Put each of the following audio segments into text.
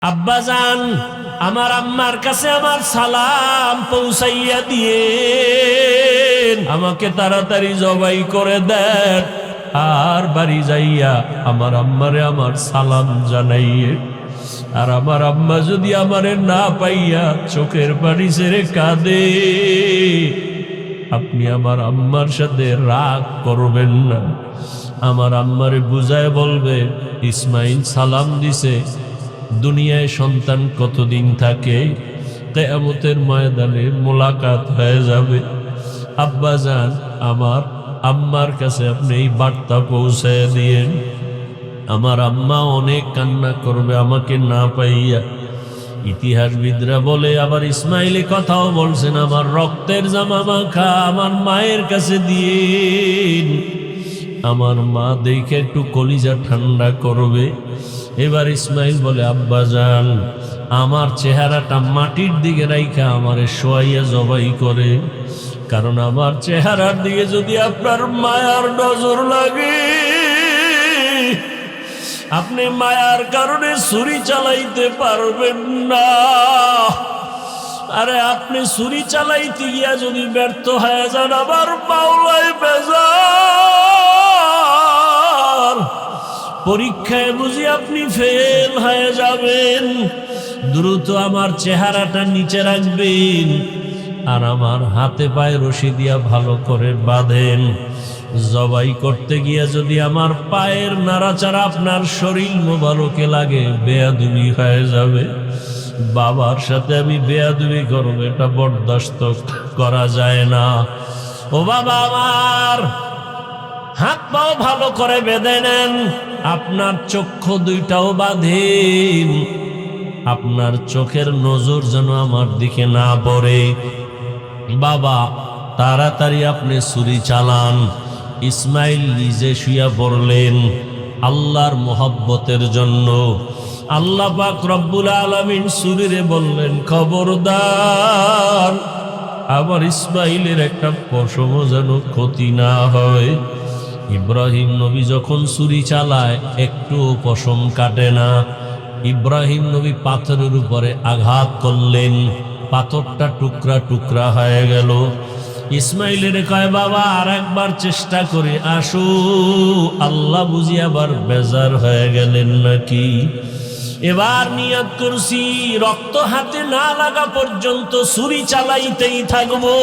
আব্বাজান, আমার আম্মার কাছে আমার সালাম পৌঁছাইয়া দিয়েন, আমাকে তাড়াতাড়ি জবাই করে দেন, আর বাড়ি যাইয়া আমার আম্মারে আমার সালাম জানাইয়ে। আর আমার আম্মা যদি আমারে না পাইয়া চোখের পানি ছেড়ে কাঁদে, আপনি আমার আম্মার সাথে রাগ করবেন না। আমার আম্মারে বুঝায় বলবে, ইসমাইল সালাম দিছে, দুনিয়ায় সন্তান কতদিন থাকে, কিয়ামতের ময়দানে মোলাকাত হয়ে যাবে। আব্বাজান, আমার আম্মার কাছে আপনি এই বার্তা পৌঁছায় দিয়েন। আমার আম্মা অনেক কান্না করবে আমাকে না পাইয়া। ইতিহাসবিদরা বলে, আবার ইসমাইলি কথাও বলছেন, আমার রক্তের জামা মাখা আমার মায়ের কাছে দিয়েন, আমার মা দেখে একটু কলিজা ঠান্ডা করবে। এবার ইসমাইল বলে, আব্বাজান, আমার চেহারাটা মাটির দিকে রাইখা আমারে শোয়াইয়া জবাই করে, কারণ আমার চেহারার দিকে যদি আপনার মায়ার নজর লাগে, আপনি মায়ার কারণে ছুরি চালাইতে পারবেন না। আরে আপনি ছুরি চালাইতে গিয়া যদি ব্যর্থ হয়ে যান, আবার পাওলাই বেজার, পরীক্ষায় বুঝি আপনি ফেল হয়ে যাবেন। দ্রুত আমার চেহারাটা নিচে রাখবেন, আর আমার হাতে পায়ে রশি দিয়া ভালো করে বাঁধেন। জবাই করতে গিয়া যদি আমার পায়ের নাড়াচাড়া আপনার শরীর মোবারকে লাগে, বেয়াদবি হয়ে যাবে। বাবার সাথে আমি বেয়াদবি করব, এটা বরদাস্ত করা যায় না। ও বাবা, আমার হাত পাও ভালো করে বেঁধে নেন, আপনার চক্ষু দুইটাও বাঁধেন, আপনার চোখের নজর যেন আমার দিকে না পড়ে। বাবা, তাড়াতাড়ি আপনি ছুরি চালান। ইসমাইল নিজে শুয়া পড়লেন আল্লাহর মোহাব্বতের জন্য। আল্লাহ পাক রব্বুল আলামিন ছুরিরে বললেন, খবরদার, আমার ইসমাইলের একটা পশমও যেন ক্ষতি না হয়। ইব্রাহিম নবী যখন ছুরি চালায় একটু পশম কাটে না। ইব্রাহিম নবী পাথরের উপরে আঘাত করলেন, পাথরটা টুকরা টুকরা হয়ে গেল। ইসমাইলের কয়, বাবা আর একবার চেষ্টা করে আসো। আল্লাহ বুঝি আবার বেজার হয়ে গেলেন নাকি? এবার নিয়ত করছি, রক্ত হাতে না লাগা পর্যন্ত ছুরি চালাইতেই থাকবো।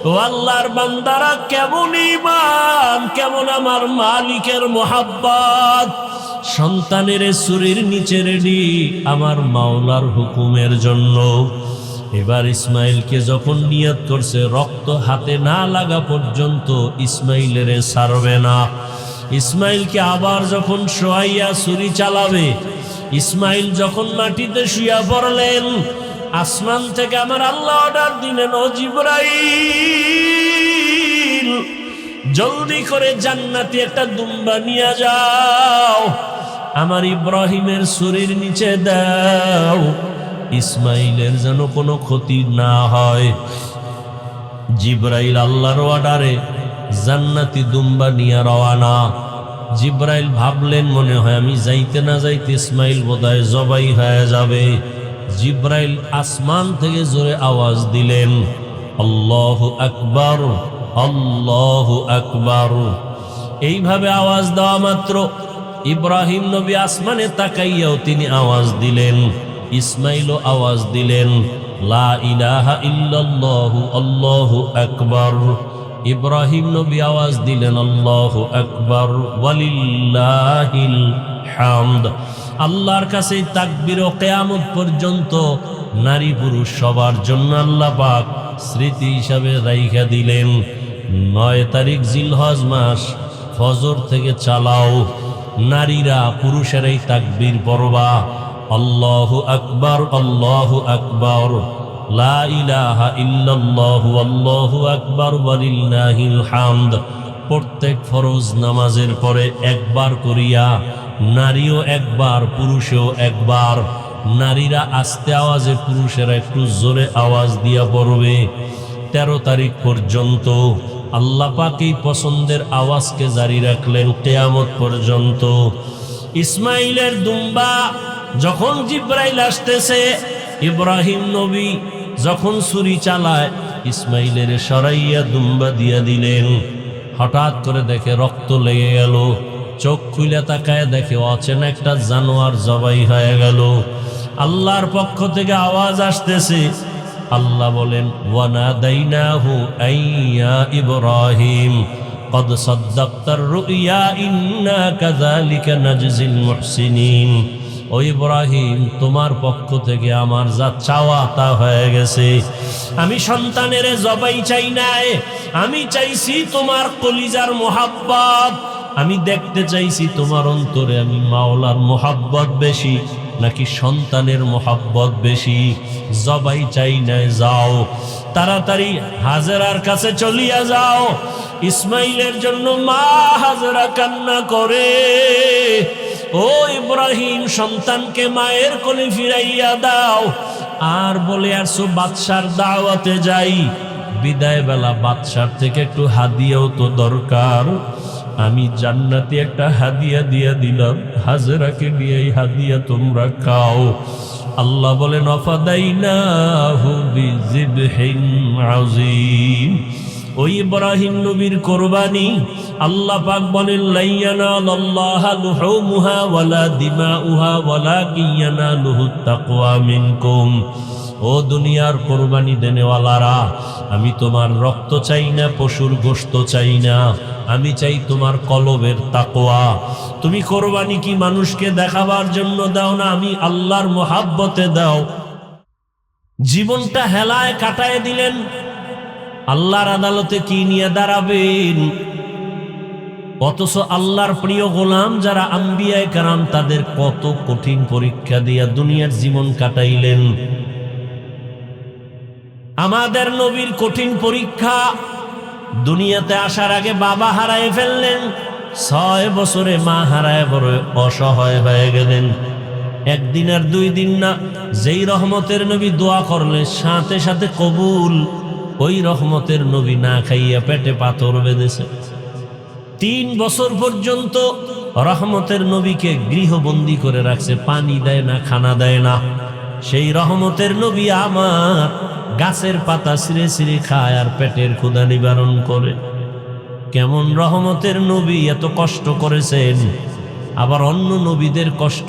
ও আল্লাহর বান্দারা, কেমন ঈমান, কেমন আমার মালিকের মোহাব্বত। সন্তানের ছুরির নিচে রেডি আমার মাওলার হুকুমের জন্য। এবার ইসমাইলকে যখন নিয়ত করছে রক্ত হাতে না লাগা পর্যন্ত ইসমাইলের ছাড়বে না। ইসমাইলকে আবার যখন শোয়াইয়া ছুরি চালাবে, ইসমাইল যখন মাটিতে শুয়া পড়লেন, আসমান থেকে আমার আল্লাহ অর্ডার দিলেন, ও জিবরাইল, জলদি করে জান্নাতি একটা দুম্বা নিয়ে যাও, আমার ইব্রাহিমের ছুরির নিচে দাও, ইসমাইলের যেন কোনো ক্ষতি না হয়। জিবরাইল আল্লাহর অর্ডারে জান্নাতি দুম্বা নিয়ে রওয়ানা। জিবরাইল ভাবলেন, মনে হয় আমি যাইতে না যাইতে ইসমাইল বোধহয় জবাই হয়ে যাবে। জিবরাইল আসমান থেকে জোরে আওয়াজ দিলেন, আল্লাহু আকবার, আল্লাহু আকবার। এইভাবে আওয়াজ দেওয়া মাত্র ইব্রাহিম নবী আসমানে তাকাইয়াও তিনি আওয়াজ দিলেন, ইসমাইলও আওয়াজ দিলেন, লা ইলাহা ইল্লাল্লাহু আল্লাহু আকবার। ইব্রাহিম নবী আওয়াজ দিলেন, আল্লাহু আকবার ওয়ালিল্লাহিল হামদ। আল্লাহর কাছে তাকবীর ও কিয়ামত পর্যন্ত নারী পুরুষ সবার জন্য আল্লাহ পাক স্মৃতি হিসাবে রাইখা দিলেন। 9 তারিখ জিলহজ মাস, ফজর থেকে চালাও, নারীরা পুরুষেরাই তাকবীর পড়বা, আল্লাহু আকবার, আল্লাহু আকবার, লা ইলাহা ইল্লাল্লাহু আল্লাহু আকবার ওয়ালিল্লাহিল হামদ। প্রত্যেক ফরজ নামাজের পরে একবার করিয়া, নারীও একবার, পুরুষেও একবার। নারীরা আস্তে আওয়াজে, পুরুষেরা একটু জোরে আওয়াজ দিয়া পড়বে। 13 তারিখ পর্যন্ত আল্লাহ পাক এই পছন্দের আওয়াজকে জারি রাখলেন কিয়ামত পর্যন্ত। ইসমাইলের দুম্বা যখন জিব্রাইল আসতেছে, ইব্রাহিম নবী যখন ছুরি চালায় ইসমাইলের সরাইয়া দুম্বা দিয়া দিলেন। হঠাৎ করে দেখে রক্ত লেগে গেল, চোখ খুলে তাকায় দেখে অচেনা একটা জানোয়ার জবাই হয়ে গেল। আল্লাহর পক্ষ থেকে আওয়াজ আসতেছে, আল্লাহ বলেন ওয়ানাদাইনাহু আইয়া ইব্রাহিম কদ সাদ্দাকতার রুইয়া ইন্না কাযালিকা নাজজিল মুহসিনিন। ও ইব্রাহিম, তোমার পক্ষ থেকে আমার যা চাওয়া তা হয়ে গেছে। আমি সন্তানের জবাই চাই নাই, আমি চাইছি তোমার কলিজার মোহাব্বত। আমি দেখতে চাইছি তোমার অন্তরে আমি মাওলার মোহাব্বত বেশি নাকি সন্তানের মোহাব্বত বেশি। জবাই চাই নাই, যাও তাড়াতাড়ি হাজেরার কাছে চলিয়া যাও। ইসমাইলের জন্য মা হাজেরা কান্না করে, ও ইব্রাহিম, সন্তানকে মায়ের কোলে ফিরাইয়া দাও। আর বলে আসো বাদশার দাওয়াতে যাই, বিদায় বেলা বাদশার থেকে একটু হাদিয়াও তো দরকার। আমি জান্নাতি একটা হাদিয়া দিয়া দিলাম, হাজেরাকে নিয়ে এই হাদিয়া তোমরা খাও। আল্লাহ বলেন অফাদাইনাহু বিযিবহিন আযীম। ওই ইব্রাহিম নবীর কোরবানি আল্লাহ পাক বলেন লাইয়ানালাল্লাহা লুহুমুহা ওয়ালা দিমাউহা ওয়ালাকিন ইয়ানালুহুত তাকওয়া মিনকুম। ও দুনিয়ার কোরবানি দেনেওয়ালারা, আমি তোমার রক্ত চাই না, পশুর গোশত চাই না, আমি চাই তোমার কলবের তাকওয়া। তুমি কোরবানি কি মানুষকে দেখাবার জন্য দাও না, আমি আল্লাহর মোহাব্বতে দাও। জীবনটা হেলায় কাটায় দিলেন, আল্লাহর আদালতে কি নিয়ে দাঁড়াবেন? অথচ আল্লাহর প্রিয় গোলাম যারা আম্বিয়ায়ে কেরাম, তাদের কত কঠিন পরীক্ষা দিয়া দুনিয়ার জীবন কাটাইলেন। আমাদের নবীর কঠিন পরীক্ষা, দুনিয়াতে আসার আগে বাবা হারায় ফেললেন, 6 বছরে মা হারায় বড় অসহায় হয়ে গেলেন। একদিন আর 2 দিন না, যেই রহমতের নবী দোয়া করলে সাথে সাথে কবুল। ওই রহমতের নবী না খাইয়া পেটে পাথর বেঁধেছে। 3 বছর পর্যন্ত রহমতের নবীকে গৃহবন্দী করে রাখছে, পানি দেয় না, খানা দেয় না। সেই রহমতের নবী আমার গাছের পাতা ছিঁড়ে ছিঁড়ে খায় আর পেটের ক্ষুধা নিবারণ করে। কেমন রহমতের নবী, এত কষ্ট করেছেন। আবার অন্য নবীদের কষ্ট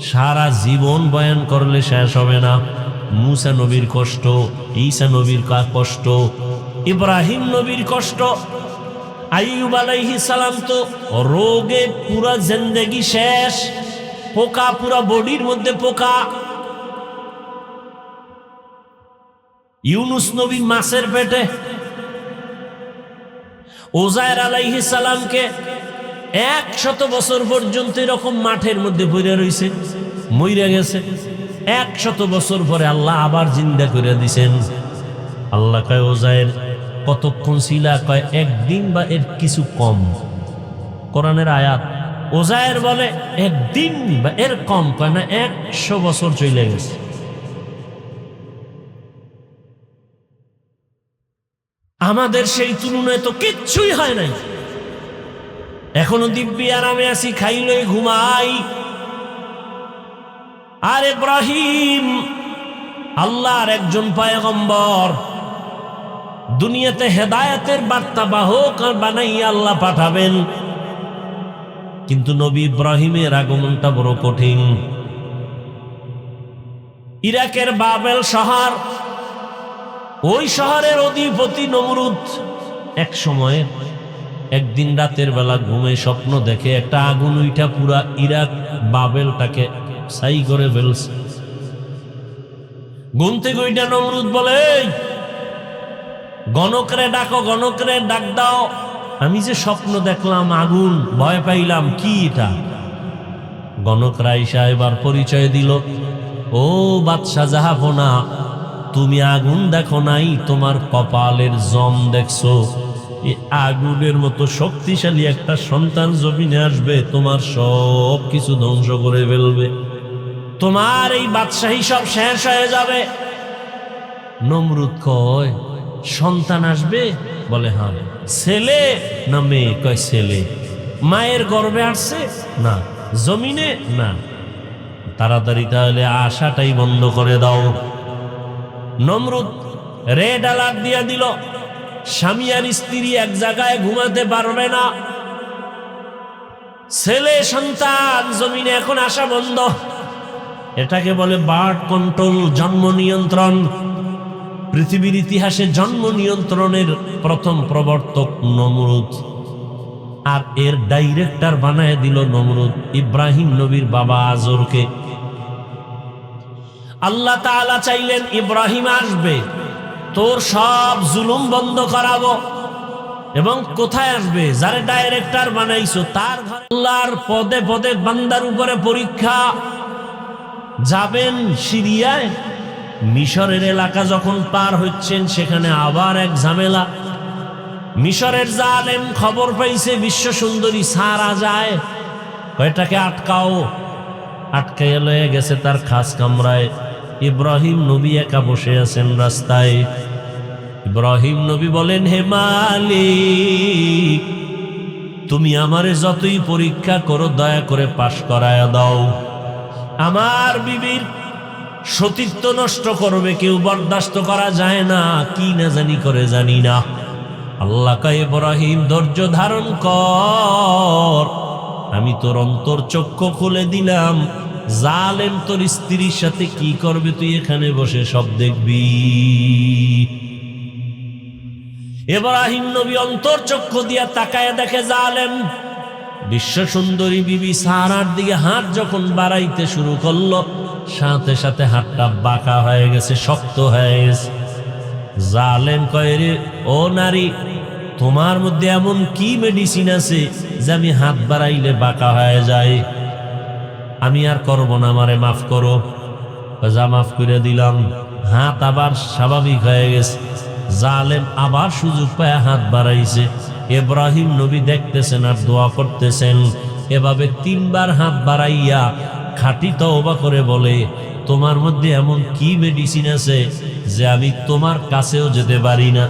সারা জীবন বয়ান করলে শেষ হবে না। মুসা নবীর কষ্ট, ঈসা নবীর কষ্ট, ইব্রাহিম নবীর কষ্ট, আইয়ুব আলাইহিস সালাম তো রোগে পুরা জিন্দেগি শেষ, পোকা পুরা বডির মধ্যে পোকা। ইউনুস নবী মাছের পেটে। ওজায়ের আলাইহিস সালামকে 100 বছর পর্যন্ত এরকম মাঠের মধ্যে পড়ে রইছে, মইরা গেছে। 100 বছর পরে আল্লাহ আবার জিন্দা করে দিছেন। আল্লাহ কয় ওজায়ের কতক্ষণ ছিলা? কয় 1 দিন বা এর কিছু কম। কোরআনের আয়াত। ওজায়ের বলে 1 দিন বা এর কম, কয় না 100 বছর চলে গেছে। আমাদের সেই তুলনায় তো কিচ্ছুই হয় নাই। এখনো দিব্যি আরামে আছি, খাইলই ঘুমাই। আর ইব্রাহিম আল্লাহর একজন পয়গম্বর, দুনিয়াতে হেদায়েতের বার্তা বাহক বানাইয়া আল্লাহ পাঠাবেন, কিন্তু নবী ইব্রাহিমের আগমনটা বড় কঠিন। ইরাকের বাবেল শহর, ওই শহরের অধিপতি নমরুদ এক সময় একদিন রাতের বেলা ঘুমে স্বপ্ন দেখে একটা আগুন উইঠা পুরা ইরাক বাবেলটাকে ছাই করে ফেলছে। গুনতে গইটা নমরুদ বলে, গণকরে ডাকো, গণকরে ডাক দাও, আমি যে স্বপ্ন দেখলাম আগুন, ভয় পাইলাম, কি এটা? গণকরা আইসা এবার পরিচয় দিল, ও বাদশা জাহাপনা, তুমি আগুন দেখো নাই, তোমার কপালের জম দেখছো। এই আগুনের মতো শক্তিশালী একটা সন্তান জমিনে আসবে, তোমার সব কিছু ধ্বংস করে ফেলবে, তোমার এই বাদশাহী সব শেষ হয়ে যাবে। নমরুদ কয়, সন্তান আসবে? বলে হ্যাঁ। ছেলে না মেয়ে? কয় ছেলে। মায়ের গর্ভে আসছে? না। জমিনে? না। তাড়াতাড়ি তাহলে আশাটাই বন্ধ করে দাও। নমরুদ রেড অ্যালার্ট দিয়ে দিল, স্বামী আর স্ত্রী এক জায়গায় ঘুমাতে পারবে না, ছেলে সন্তান জমিনে এখন আসা বন্ধ। এটাকে বলে বার্থ কন্ট্রোল, জন্ম নিয়ন্ত্রণ। পৃথিবীর ইতিহাসে জন্ম নিয়ন্ত্রণের প্রথম প্রবর্তক নমরুদ, আর এর ডাইরেক্টর বানায় দিল নমরুদ ইব্রাহিম নবীর বাবা আজরকে। আল্লাহ তাআলা চাইলেন ইব্রাহিম আসবে, তোর সব জুলুম বন্ধ করাবো। এবং কোথায় আসবে? যারে ডাইরেক্টর বানাইছো তার ঘরে। আল্লাহর পদে পদে বান্দার উপরে পরীক্ষা। যাবেন সিরিয়ায়, মিশরের এলাকা যখন পার হচ্ছেন সেখানে আবার এক ঝামেলা। মিশরের জালেম খবর পাইছে বিশ্ব সুন্দরী সারা যায়, কয়টাকে আটকাও। আটকাইয়া লয়ে গেছে তার খাস কামরায়। ইব্রাহিম নবী একা বসে আছেন রাস্তায়। ইব্রাহিম নবী বলেন, হে মালিক, তুমি আমারে যতই পরীক্ষা করো দয়া করে পাশ করায়া দাও। আমার বিবির সতীত্ব নষ্ট করবে কেউ, বরদাস্ত করা যায় না। কি না জানি করে জানি না। আল্লাহ কয়, ইব্রাহিম ধৈর্য ধারণ কর, আমি তোর অন্তর চক্ষু খুলে দিলাম। জালেম তোর স্ত্রীর সাথে কি করবে তুই এখানে বসে সব দেখবি। ইব্রাহিম নবী অন্তর চক্ষু দিয়া তাকায় দেখে জালেম বিশ্ব সুন্দরী বিবি সারার দিকে হাত যখন বাড়াইতে শুরু করলো, সাথে সাথে হাতটা বাঁকা হয়ে গেছে, শক্ত হয়ে গেছে। জালেম কয়, রে ও নারী, তোমার মধ্যে এমন কি মেডিসিন আছে যে আমি হাত বাড়াইলে বাঁকা হয়ে যায়? আমি আর করবো না, আমারে মাফ করো। যা মাফ করে দিলাম। হাত আবার স্বাভাবিক হয়ে গেছে। জালেম আবার সুযোগ পায় হাত বাড়াইছে। ইব্রাহিম নবী দেখতেছেন আর দোয়া করতেছেন। এভাবে 3 বার হাত বাড়াইয়া খাঁটি তওবা করে বলে, তোমার মধ্যে এমন কি মেডিসিন আছে যে আমি তোমার কাছেও যেতে পারি না?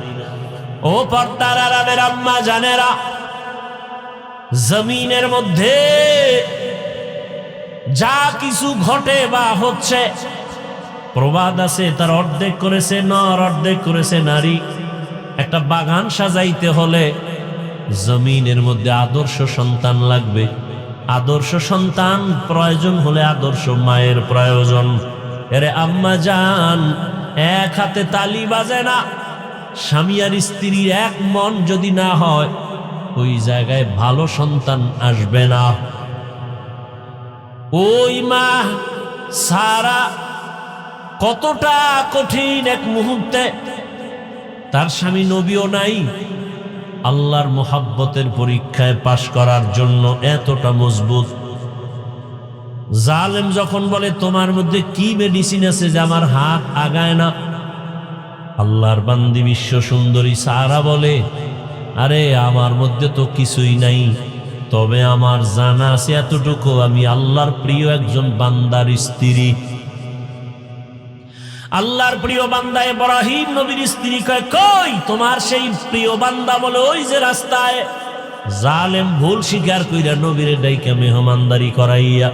ও পর্দার আড়ালের আম্মা জানেরা, জমিনের মধ্যে যা কিছু ঘটে বা হচ্ছে, প্রবাদ আছে তার অর্ধেক করেছে নর, অর্ধেক করেছে নারী। একটা বাগান সাজাইতে হলে জমিনের মধ্যে আদর্শ সন্তান লাগবে। আদর্শ সন্তান প্রয়োজন হলে আদর্শ মায়ের প্রয়োজন। এরে আম্মা জান, এক হাতে তালি বাজে না। স্বামী আর স্ত্রীর এক মন যদি না হয়, ওই জায়গায় ভালো সন্তান আসবে না। ওই মা সারা কতটা কঠিন এক মুহূর্তে, তার স্বামী নবীও নাই, আল্লাহর মোহাব্বতের পরীক্ষায় পাশ করার জন্য এতটা মজবুত। জালেম যখন বলে, তোমার মধ্যে কি মেডিসিন আছে যে আমার হাত আগায় না? আল্লাহর বান্দি বিশ্ব সুন্দরী সারা বলে, আরে আমার মধ্যে তো কিছুই নাই, তবে আমার জানা আছে এতটুকু, আমি আল্লাহর প্রিয় একজন বান্দার স্ত্রী। আল্লাহর প্রিয় বান্দা ইব্রাহিম নবীর স্ত্রী কয়, কই তোমার সেই প্রিয় বান্দা? বলে, ওই যে রাস্তায়। জালেম ভুল স্বীকার কইরা নবীরে ডাইকা মেহমানদারি করাইয়া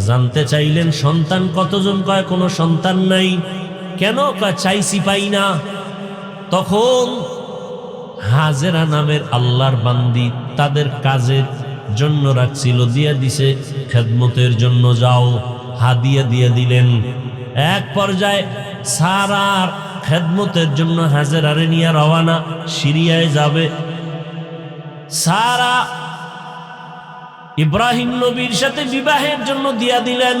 জানতে চাইলেন সন্তান কতজন? কয় কোনো সন্তান নাই। কেন? কয় চাইছি পাই না। তখন হাজেরা নামের আল্লাহর বান্দি তাদের কাজের জন্য রাখছিল, দিয়ে দিছে খেদমতের জন্য, যাও হাদিয়া দিয়ে দিলেন। এক পর্যায়ে সারার খেদমতের জন্য হাজেরারে নিয়ে রওয়ানা, সিরিয়ায় যাবে। সারা ইব্রাহিম নবীর সাথে বিবাহের জন্য দিয়া দিলেন।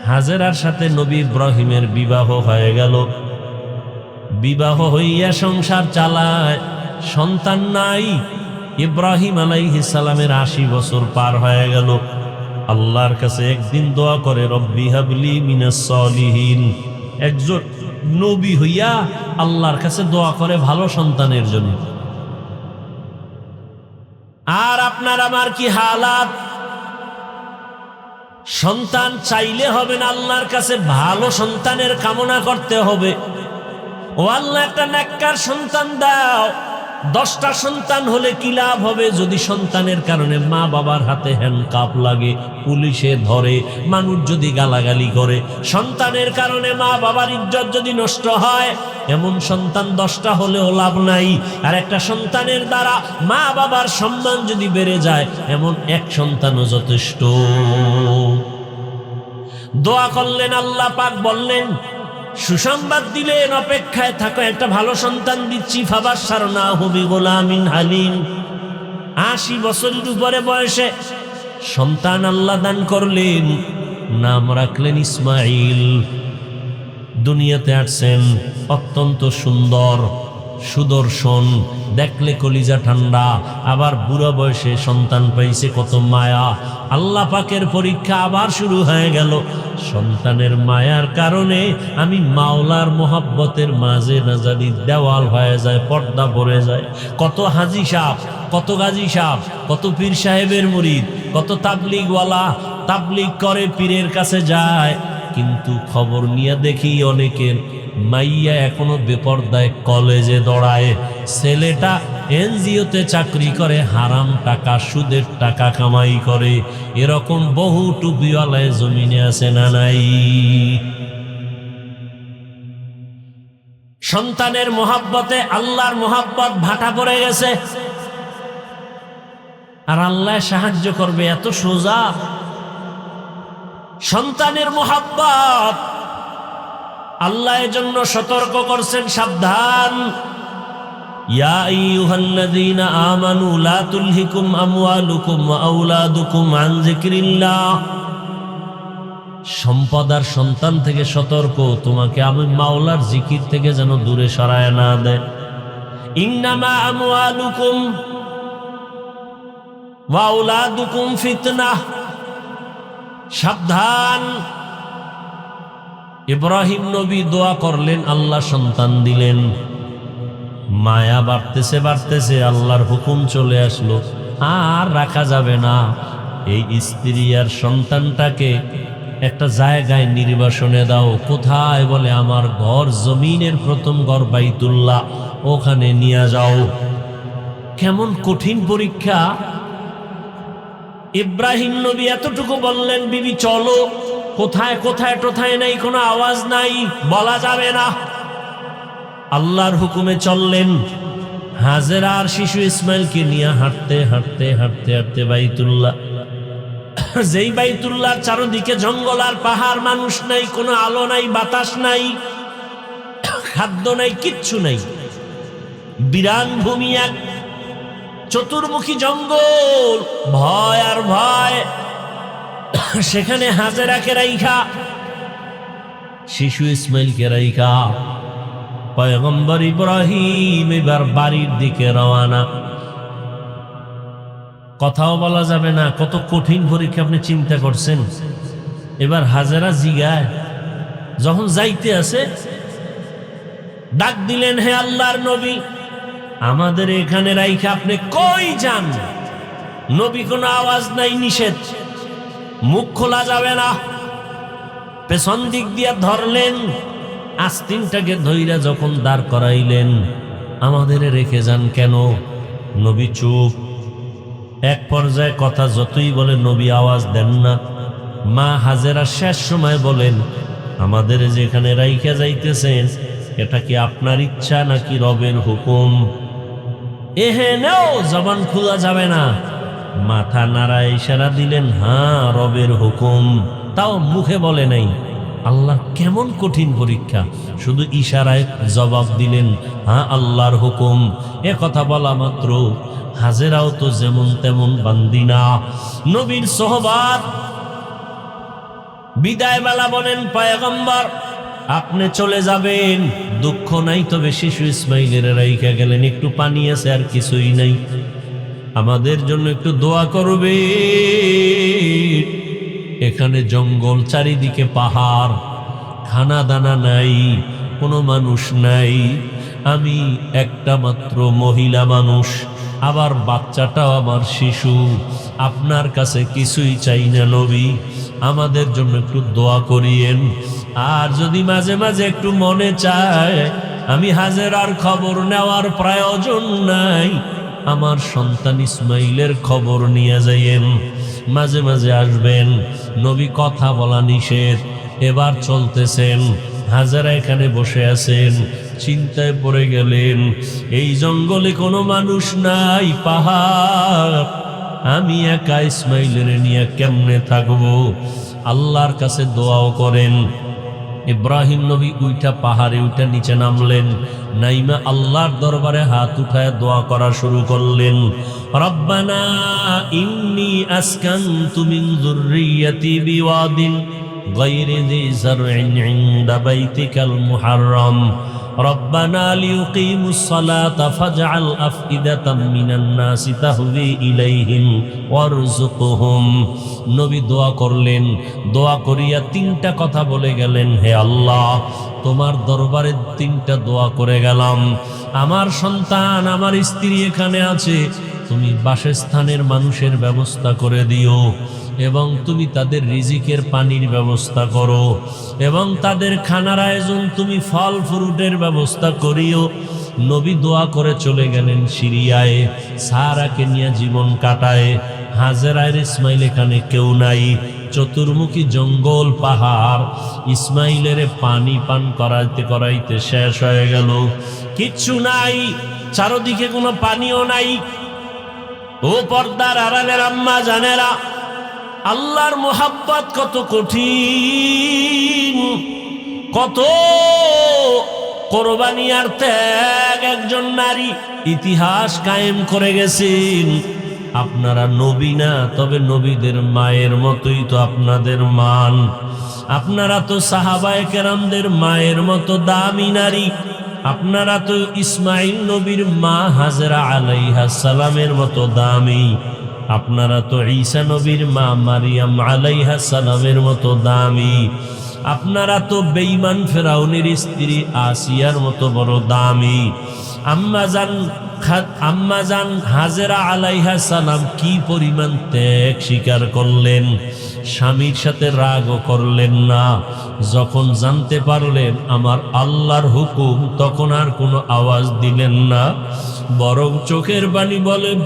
হাজেরার সাথে নবী ইব্রাহিমের বিবাহ হয়ে গেল। বিবাহ হইয়া সংসার চালায়, সন্তান নাই। ইব্রাহিম আলাইহিস সালামের 80 বছর পার হয়ে গেল। আল্লাহর কাছে একদিন দোয়া করে, রব্বি হাবলি মিনাস সলিহিন। একজন নবী হইয়া আল্লাহর কাছে দোয়া করে ভালো সন্তানের জন্য। আর আপনার আমার কি হালাত? সন্তান চাইলে হবে না, আল্লাহর কাছে ভালো সন্তানের কামনা করতে হবে। ও আল্লাহ, একটা নেককার সন্তান দাও 10টা সন্তান হলে কি লাভ হবে যদি সন্তানের কারণে মা বাবার হাতে হ্যান্ডকাপ লাগে, পুলিশে ধরে, মানুষ যদি গালাগালি করে, সন্তানের কারণে মা বাবার ইজ্জত যদি নষ্ট হয়, এমন সন্তান 10টা হলেও লাভ নাই। আর একটা সন্তানের দ্বারা মা বাবার সম্মান যদি বেড়ে যায়, এমন এক সন্তানও যথেষ্ট। দোয়া করলেন, আল্লাহ পাক বললেন, সুসংবাদ দিলেন, অপেক্ষায় থাকো, একটা ভালো সন্তান দিচ্ছি। ফাবাশশারনাহু বিগুলামিন হালিম। 80 বছরের উপরে বয়সে সন্তান আল্লাহ দান করলেন, নাম রাখলেন ইসমাইল। দুনিয়াতে আসছেন অত্যন্ত সুন্দর, সুদর্শন, দেখলে কলিজা ঠান্ডা। আবার বুড়া বয়সে সন্তান পাইছে, কত মায়া। আল্লাহ পাকের পরীক্ষা আবার শুরু হয়ে গেল। সন্তানের মায়ার কারণে আমি মাওলার মোহাব্বতের মাঝে না জানি দেওয়াল হয়ে যায়, পর্দা পড়ে যায়। কত হাজি সাহেব, কত গাজী সাহেব, কত পীর সাহেবের মুরিদ, কত তাবলিগওয়ালা তাবলিগ করে, পীরের কাছে যায়, কিন্তু খবর নিয়ে দেখি অনেকের মাইয়া এখনো বেপরদায় কলেজে দৌড়ায়, ছেলেটা এনজিওতে চাকরি করে, হারাম টাকা, সুদের টাকা কামাই করে। এরকম বহু টুপিওয়ালায় জমিনে আছে না নাই? সন্তানের মোহাব্বতে আল্লাহর মোহাব্বত ভাটা পড়ে গেছে। আর আল্লাহ সাহায্য করবে এত সোজা? সন্তানের মোহাব্বত আল্লাহ এজন্য সতর্ক করছেন, সাবধান। ইয়া আইয়ুহাল্লাযীনা আমানু লা তুলহিকুম আমওয়ালুকুম ওয়া আওলাদুকুম আন যিকরিল্লাহ। সম্পদ আর সন্তান থেকে সতর্ক, তোমাকে আমি মাওলার জিকির থেকে যেন দূরে সরায় না দেয়। ইন্নামা আমওয়ালুকুম ওয়া আওলাদুকুম ফিতনাহ। সাবধান। ইব্রাহিম নবী দোয়া করলেন, আল্লাহ সন্তান দিলেন। মায়া বাড়তেছে বাড়তেছে, আল্লাহর হুকুম চলে আসলো, আর রাখা যাবে না। এই স্ত্রী আর সন্তানটাকে একটা জায়গায় নির্বাসনে দাও। কোথায়? বলে আমার ঘর, জমিনের প্রথম ঘর বাইতুল্লাহ, ওখানে নিয়ে যাও। কেমন কঠিন পরীক্ষা! ইব্রাহিম নবী এতটুকু বললেন, বিবি চলো। কোথায় কোথায় টোথায় নাই, কোনো আওয়াজ নাই, বলা যাবে না। আল্লাহর হুকুমে চললেন। হাজেরা আর শিশু ইসমাইলকে নিয়ে হাঁটতে হাঁটতে হাঁটতে হাঁটতে বাইতুল্লাহ, যেই বাইতুল্লাহর চারদিকে জঙ্গল আর পাহাড়, মানুষ নাই, কোনো আলো নাই, বাতাস নাই, খাদ্য নাই, কিচ্ছু নাই, বিরান ভূমি, এক চতুর্মুখী জঙ্গল, ভয় আর ভয়। সেখানে হাজেরাকে রাইখা, শিশু ইসমাইলকে রাইখা পয়গম্বর ইব্রাহিম এবার বাড়ির দিকে রওয়ানা। কথাও বলা যাবে না। কত কঠিন পরীক্ষা আপনি চিন্তা করছেন। এবার হাজেরা জিগায়, যখন যাইতে আছে ডাক দিলেন, হে আল্লাহর নবী, আমাদের এখানে রাইখা আপনি কই যান? নবী কোনো আওয়াজ নাই, নিষেধ, মুখ খোলা যাবে না। পেছন দিক দিয়া ধরলেন, আস্তিনটাকে ধইরা যখন দাঁড় করাইলেন, আমাদের রেখে যান কেন? নবী চুপ। এক পর্যায়ে কথা যতই বলে নবী আওয়াজ দেন না। মা হাজেরা শেষ সময় বলেন, আমাদের যেখানে রাইখা যাইতেছেন, এটা কি আপনার ইচ্ছা নাকি রবের হুকুম? এহেনেও জবান খোলা যাবে না। মাথা নাড়ায় ইশারা দিলেন, হ্যাঁ রবের হুকুম। তাও মুখে বলে নাই। আল্লাহ কেমন কঠিন পরীক্ষা! শুধু ইশারায় জবাব দিলেন, হ্যাঁ আল্লাহর হুকুম। এ কথা বলা মাত্র হাজেরাও তো যেমন তেমন বান্দিনা, নবীর সোহবাত। বিদায় বেলা বলেন, পয়গম্বর আপনি চলে যাবেন, দুঃখ নাই, তবে শিশু ইসমাইলের রাইখা গেলেন, একটু পানি আছে আর কিছুই নাই, আমাদের জন্য একটু দোয়া করবে। এখানে জঙ্গল, চারিদিকে পাহাড়, খানা দানা নাই, কোনো মানুষ নাই, আমি একটা মাত্র মহিলা মানুষ, আবার বাচ্চাটাও আমার শিশু, আপনার কাছে কিছুই চাই না নবী, আমাদের জন্য একটু দোয়া করিয়েন। আর যদি মাঝে মাঝে একটু মনে চায় আমি হাজেরার খবর নেওয়ার প্রয়োজন নাই, আমার সন্তান ইসমাইলের খবর নিয়ে যাইয়েন, মাঝে মাঝে আসবেন। নবী কথা বলা নিষেধ। এবার চলতেছেন, হাজেরা এখানে বসে আছেন, চিন্তায় পড়ে গেলেন, এই জঙ্গলে কোনো মানুষ নাই, পাহাড়, আমি একা ইসমাইলের নিয়ে কেমনে থাকবো? আল্লাহর কাছে দোয়াও করেন। ইব্রাহিম নবী উইটা পাহাড়ে উঠে নিচে নামলেন, নাইমা আল্লাহর দরবারে হাত উঠায় দোয়া করা শুরু করলেন। রব্বানা ইন্নী আসকানতু মিন যুররিয়্যাতি বিওয়াদিন গায়রি যি যারইন ইনদা বাইতিকাল মুহাররম রব্বানা লিয়ুকিমুস সালাতা ফাজআল আফইদাতাম মিনান নাসি তাহওয়ি ইলাইহিম ওয়ারযুকহুম। নবী দোয়া করলেন, দোয়া করিয়া তিনটা কথা বলে গেলেন, হে আল্লাহ, তোমার দরবারে তিনটা দোয়া করে গেলাম। আমার সন্তান, আমার স্ত্রী এখানে আছে, তুমি বাসস্থানের মানুষের ব্যবস্থা করে দিও, এবং তুমি তাদের রিজিকের পানির ব্যবস্থা করো, এবং তাদের খানার আয়োজন তুমি ফল ফ্রুটের ব্যবস্থা করিও। নবী দোয়া করে চলে গেলেন সিরিয়ায়, সারাকে নিয়ে জীবন কাটায়। হাজেরার ইসমাইল এখানে কেউ নাই, চতুর্মুখী জঙ্গল পাহাড়। ইসমাইলের পানি পান করাইতে করাইতে শেষ হয়ে গেল, কিচ্ছু নাই, চারদিকে কোনো পানিও নাই। ও পর্দার আড়ালের আম্মা জানেরা, আল্লাহর মোহাব্বত কত কঠিন, কত কোরবানি আর ত্যাগ একজন নারী ইতিহাস কায়েম করে গেছেন। আপনারা নবী না, তবে নবীদের মায়ের মতোই তো আপনাদের মান। আপনারা তো সাহাবায়ে কেরামদের মায়ের মতো দামি নারী। আপনারা তো ইসমাইল নবীর মা হাজেরা আলাইহিস সালামের মতো দামি। আপনারা তো ঈসা নবীর মা মারিয়াম আলাইহিস সালামের মতো দামি। আপনারা তো বেঈমান ফেরাউনের স্ত্রী আসিয়ার মতো বড় দামি। আম্মাজান হাজেরা আলাইহিস সালাম কি পরিমাণ ত্যাগ স্বীকার করলেন, স্বামীর সাথে রাগও করলেন না। যখন জানতে পারলেন আমার আল্লাহর হুকুম, তখন আর কোনো আওয়াজ দিলেন না, বরং চোখের বাণী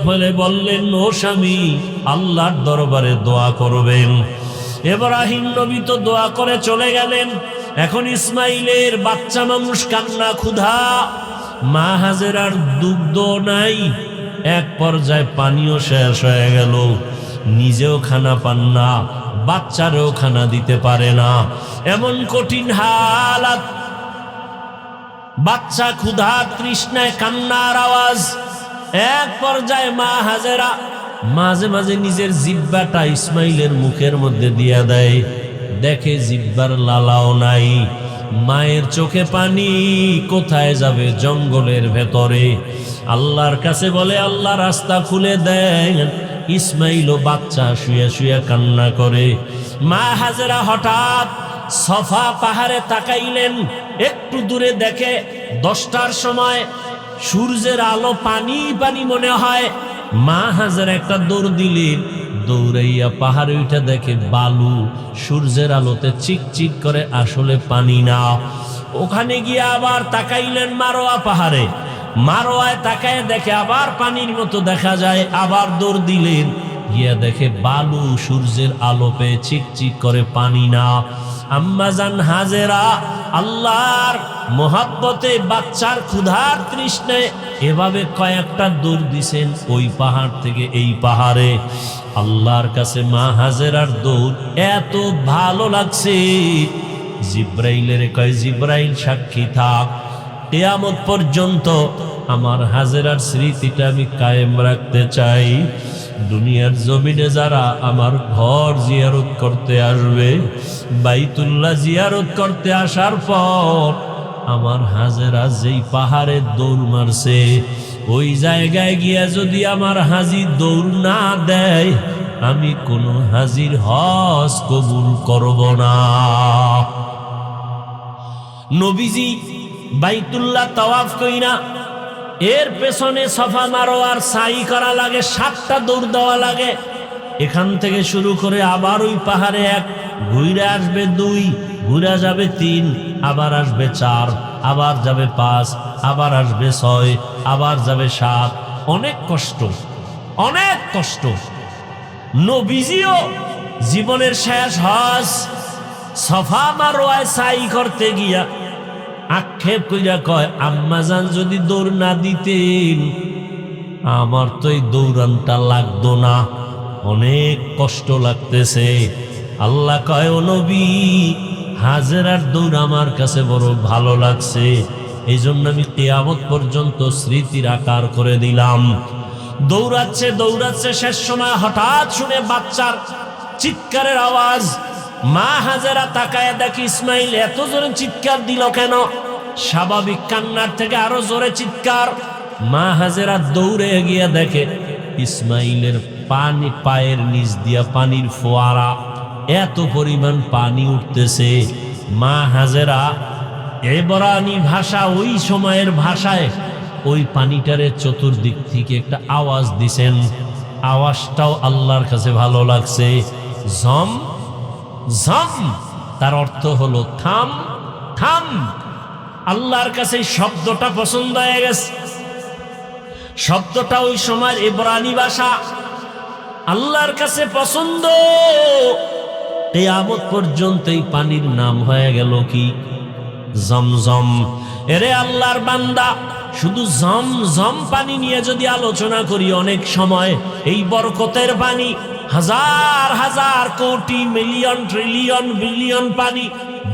বলে বললেন, ও স্বামী, আল্লাহর দরবারে দোয়া করবেন। ইব্রাহিম নবী তো দোয়া করে চলে গেলেন। এখন ইসমাইলের বাচ্চা মানুষ কান্না, ক্ষুধা, মা হাজেরার দুগ্ধ নাই, এক পর্যায়ে পানিও শেষ হয়ে গেল, নিজেও খানা পান না, বাচ্চারেও খানা দিতে পারে না, এমন কঠিন হালাত। বাচ্চা ক্ষুধা তৃষ্ণায় কান্নার আওয়াজ। এক পর্যায়ে মা হাজেরা মাঝে মাঝে নিজের জিহ্বাটা ইসমাইলের মুখের মধ্যে দিয়া দেয়, দেখে জিহ্বার লালাও নাই। মায়ের চোখে পানি, কোথায় যাবে? জঙ্গলের ভেতরে। আল্লাহর কাছে বলে, আল্লাহ রাস্তা খুলে দেন। ইসমাইল বাচ্চা শুয়ে শুয়ে কান্না করে। মা হাজেরা হঠাৎ সফা পাহাড়ে তাকাইলেন, একটু দূরে দেখে 10টার সময় সূর্যের আলো, পানি পানি মনে হয়। মা হাজেরা একটা দৌড় দিলেন, দৌড়াইয়া পাহাড়ে উঠে দেখে বালু, সূর্যের আলোতে চিকচিক করে, আসলে পানি না। ওখানে গিয়ে আবার তাকাইলেন মারোয়া পাহাড়ে, মারোয়ায় তাকায় দেখে আবার পানির মতো দেখা যায়, আবার দৌড় দিলেন, গিয়া দেখে বালু, সূর্যের আলো পেয়ে চিকচিক করে, পানি না। আম্মাজান হাজেরা আল্লাহর মোহাব্বতে, বাচ্চার ক্ষুধার তৃষ্ণায় এভাবে কয়েকটা দৌড় দিছেন, ওই পাহাড় থেকে এই পাহাড়ে। আল্লাহর কাছে মা হাজেরার দৌড় এত ভালো লাগছে, জিব্রাইলের কয়, জিব্রাইল সাক্ষী থাক, কিয়ামত পর্যন্ত আমার হাজেরার স্মৃতিটা আমি কায়েম রাখতে চাই। দুনিয়ার জমিনে যারা আমার ঘর জিয়ারত করতে আসবে, বাইতুল্লাহ জিয়ারত করতে আসার পর আমার হাজেরা যেই পাহাড়ে দৌড় মারছে, ওই জায়গায় গিয়া যদি আমার হাজি দৌড় না দেয়, আমি কোনো হাজির হজ কবুল করব না। নবীজি বাইতুল্লাহ তাওয়াফ কইরা এর পেছনে সফা মারোয়ার সাই করা লাগে, 7টা দৌড় দেওয়া লাগে। এখান থেকে শুরু করে আবার ওই পাহাড়ে এক ঘুরে আসবে 2, ঘুরে যাবে 3, আবার আসবে 4, আবার যাবে 5, আবার আসবে 6, আবার যাবে 7। অনেক কষ্ট, অনেক কষ্ট। নবীজিও জীবনের শেষ হজ সফা মারওয়ায় সাই করতে গিয়া আক্ষেপ কইরা কয়, আম্মাজান যদি দৌড় না দিতেন আমার তো এই দৌড়ানটা লাগতো না, অনেক কষ্ট লাগতেছে। আল্লাহ কয়, ও নবী, হাজেরার দৌড় আমার কাছে বড় ভালো লাগছে, এই জন্য আমি কিয়ামত পর্যন্ত স্মৃতির আকার করে দিলাম। দৌড়াচ্ছে দৌড়াচ্ছে, শেষ সময় হঠাৎ শুনে বাচ্চার চিৎকারের আওয়াজ। মা হাজেরা তাকায় দেখি ইসমাইল এত জোরে চিৎকার দিল কেন? স্বাভাবিক কান্নার থেকে আরো জোরে চিৎকার। মা হাজেরা দৌড়ে গিয়ে দেখে ইসমাইলের পানি, পায়ের নিচ দিয়া পানির ফোয়ারা, এত পরিমাণ পানি উঠতেছে। মা হাজেরা এবরানি ভাষা, ওই সময়ের ভাষায় ওই পানিটারে চতুর্দিক থেকে একটা আওয়াজ দিছেন। আওয়াজটাও আল্লাহর কাছে ভালো লাগছে, ঝম ঝম, তার অর্থ হলো থাম থাম। আল্লাহর কাছে শব্দটা পছন্দ হয়ে গেছে। শব্দটা ওই সময় ইব্রানি ভাষা, আল্লাহর কাছে পছন্দ। কিয়ামত পর্যন্ত এই পানির নাম হয়ে গেল কি? জমজম। এরে আল্লাহর বান্দা, শুধু জমজম পানি নিয়ে যদি আলোচনা করি, অনেক সময় এই বরকতের পানি, হাজার হাজার কোটি মিলিয়ন ট্রিলিয়ন বিলিয়ন পানি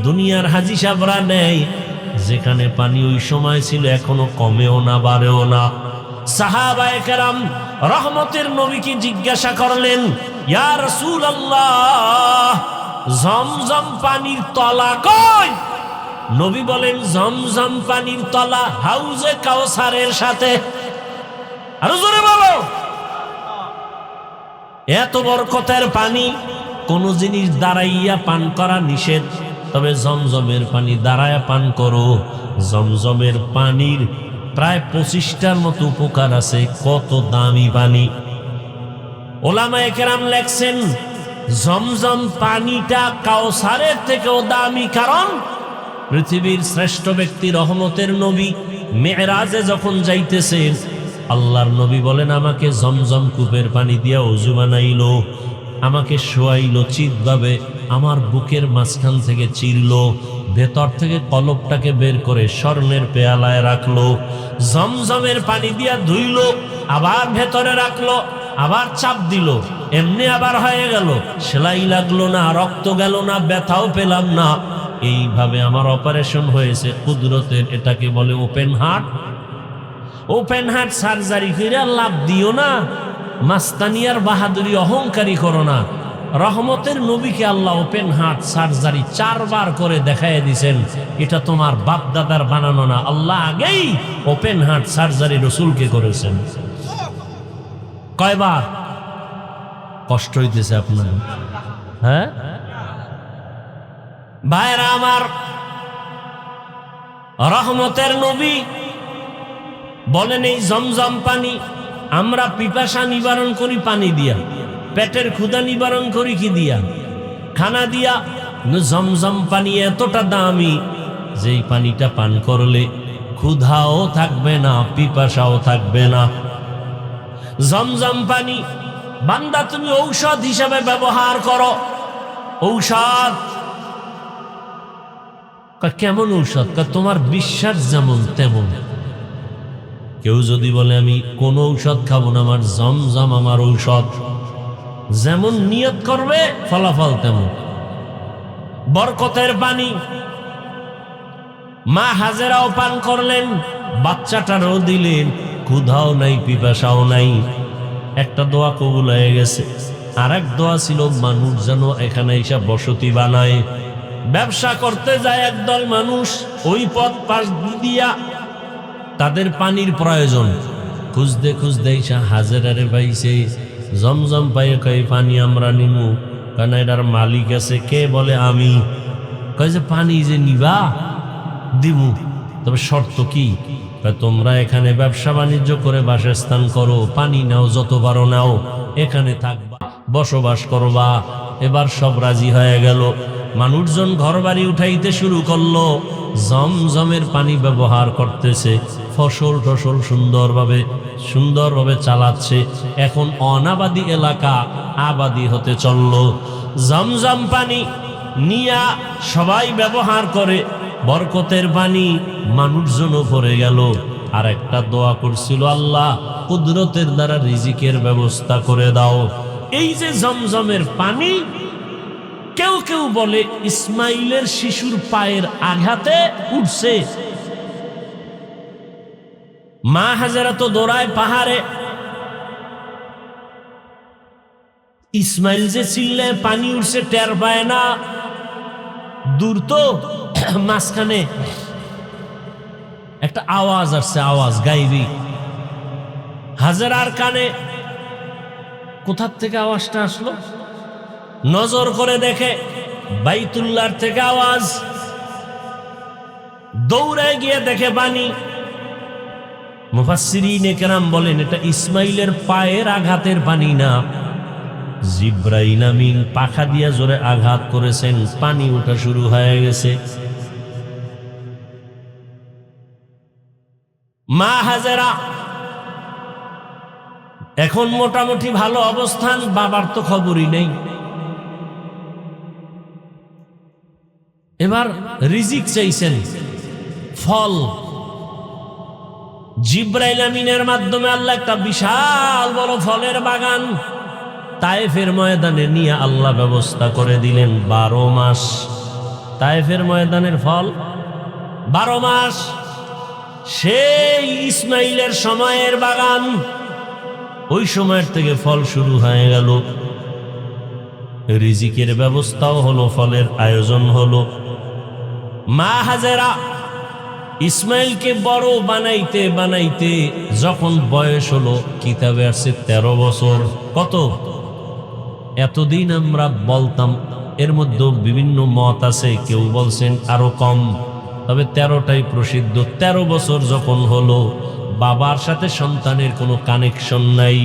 দুনিয়ার হাজি সাবরা নেয়। যেখানে পানি ওই সময় ছিল এখনো কমেও না বাড়েও না। সাহাবায়ে কেরাম রহমতের নবীকে জিজ্ঞাসা করলেন, ইয়া রাসূলুল্লাহ, জমজম পানির তলা কই? নবী বলেন, জমজম পানির তলা হাউজে কাউসারের সাথে। আরো জোরে বলো। এত বরকতের পানি, কোন জিনিস দাঁড়াইয়া পান করা নিষেধ, তবে জমজমের পানি দাঁড়ায়া পান করো। জমজমের পানির প্রায় 25টার মতো উপকার আছে। কত দামি পানি! ওলামায়ে কেরাম লেখছেন, জমজম পানিটা কাউসারের থেকেও দামি, কারণ পৃথিবীর শ্রেষ্ঠ ব্যক্তি রহমতের নবী মেরাজে যখন যাইতেছেন, আল্লাহর নবী বলেন, আমাকে জমজম কূপের পানি দিয়া ওযু বানাইলো, আমাকে শোয়াইলো চিৎভাবে, আমার বুকের মাঝখান থেকে চিরলো, ভেতর থেকে কলবটাকে বের করে স্বর্ণের পেয়ালায় রাখলো, জমজমের পানি দিয়া ধুইলো, আবার ভেতরে রাখলো, আবার চাপ দিল, এমনি আবার হয়ে গেল, সেলাই লাগলো না, রক্ত গেল না, ব্যথাও পেলাম না। এইভাবে আমার অপারেশন হয়েছে কুদরতের। এটাকে বলে open heart. Open heart surgery করে লাভ দিও না, মাস্তানিয়ার বাহাদুরি অহংকারী করো না। রহমতের নবীকে আল্লাহ ওপেন হার্ট সার্জারি 4 বার করে দেখায় দিয়েছেন। এটা তোমার বাপ দাদার বানানো না, আল্লাহ আগেই ওপেন হার্ট সার্জারি রসুলকে করেছেন। কয়বার? কষ্ট হইতেছে আপনার? হ্যাঁ ভাইরা আমার, রহমতের নবী বলেন, এই জমজম পানি আমরা পিপাসা নিবারণ করি পানি দিয়া, পেটের ক্ষুধা নিবারণ করি কি দিয়া? খানা দিয়া। জমজম পানি এতটা দামি যেই পানিটা পান করলে ক্ষুধাও থাকবে না, পিপাসাও থাকবে না। জমজম পানি বান্দা তুমি ঔষধ হিসাবে ব্যবহার করো। ঔষধ কেমন ঔষধ? তোমার বিশ্বাস যেমন তেমন। কেউ যদি বলে আমি কোন ঔষধ খাবো না, আমার জমজম আমার ঔষধ, যেমন নিয়ত করবে ফলাফল তেমন। বরকতের পানি মা হাজেরাও পান করলেন, বাচ্চাটারও দিলেন, ক্ষুধাও নাই, পিপাসাও নাই। একটা দোয়া কবুল হয়ে গেছে। আর এক দোয়া ছিল, মানুষ যেন এখানে এসে বসতি বানায়। ব্যবসা করতে যায় একদল মানুষ, ওই পথ পাশ দিয়া তাদের পানির প্রয়োজন, খুঁজতে খুঁজতে এসে হাজেরারে পাইছে। জমজম পাইয়ে কয়, পানি আমরা নিমু, কারণ এটার মালিক আছে। কে? বলে আমি। কয় যে পানি যে নিবা দিমু, তবে শর্ত কি? তোমরা এখানে ব্যবসা বাণিজ্য করে বাসস্থান করো, পানি নাও, যত পারো নাও, এখানে থাকবা, বসবাস করবা, এবার সব রাজি হয়ে গেল। মানুষজন ঘরবাড়ি উঠাইতে শুরু করলো, জমজমের পানি ব্যবহার করতেছে, ফসল টসল সুন্দরভাবে চালাচ্ছে। এখন অনাবাদী এলাকা আবাদি হতে চললো। জমজম পানি নিয়া সবাই ব্যবহার করে, বরকতের পানি মানুষজনও পড়ে গেল। আর একটা দোয়া করছিল, আল্লাহ কুদরতের দ্বারা রিজিকের ব্যবস্থা করে দাও। এই যে জমজমের পানি, কেউ কেউ বলে ইসমাইলের শিশুর পায়ের আঘাতে উঠছে। মা হাজেরা তো দৌড়ায় পাহাড়ে, ইসমাইল যে চিল্লে পানি উঠছে টের পায় না, দূর তো মাঝখানে একটা আওয়াজ আসছে, আওয়াজ গাইবি। হাজেরার কানে কোথার থেকে আওয়াজটা আসলো, নজর করে দেখে বাইতুল্লাহর থেকে আওয়াজ। দৌড়ে গিয়ে দেখে পানি। মুফাসসিরিনে কেরাম বলেন এটা ইসমাইলের পায়ের আঘাতের পানি না, জিব্রাইল আমিন পাখা দিয়া জোরে আঘাত করেছেন, পানি ওঠা শুরু হয়ে গেছে। মা হাজেরা এখন মোটামুটি ভালো অবস্থান, বাবার তো খবরই নেই। এবার রিজিক চাইছেন, ফল। জিব্রাইল আমিনের মাধ্যমে আল্লাহ একটা বিশাল বড় ফলের বাগান তায়েফের ময়দানে নিয়ে আল্লাহ ব্যবস্থা করে দিলেন। 12 মাস তায়েফের ময়দানের ফল, 12 মাস। সেই ইসমাইলের সময়ের বাগান, ওই সময়ের থেকে ফল শুরু হয়ে গেল। রিজিকের ব্যবস্থাও হলো, ফলের আয়োজন হলো। মা হাজেরা ইসমাইলকে বড় বানাইতে বানাইতে যখন বয়স হলো, কিতাবে আসছে 13 বছর। কত? এতদিন আমরা বলতাম, এর মধ্যে বিভিন্ন মত আছে, কেউ বলছেন আরো কম, তবে 13টাই প্রসিদ্ধ। 13 বছর যখন হলো, বাবার সাথে সন্তানের কোনো কানেকশন নাই,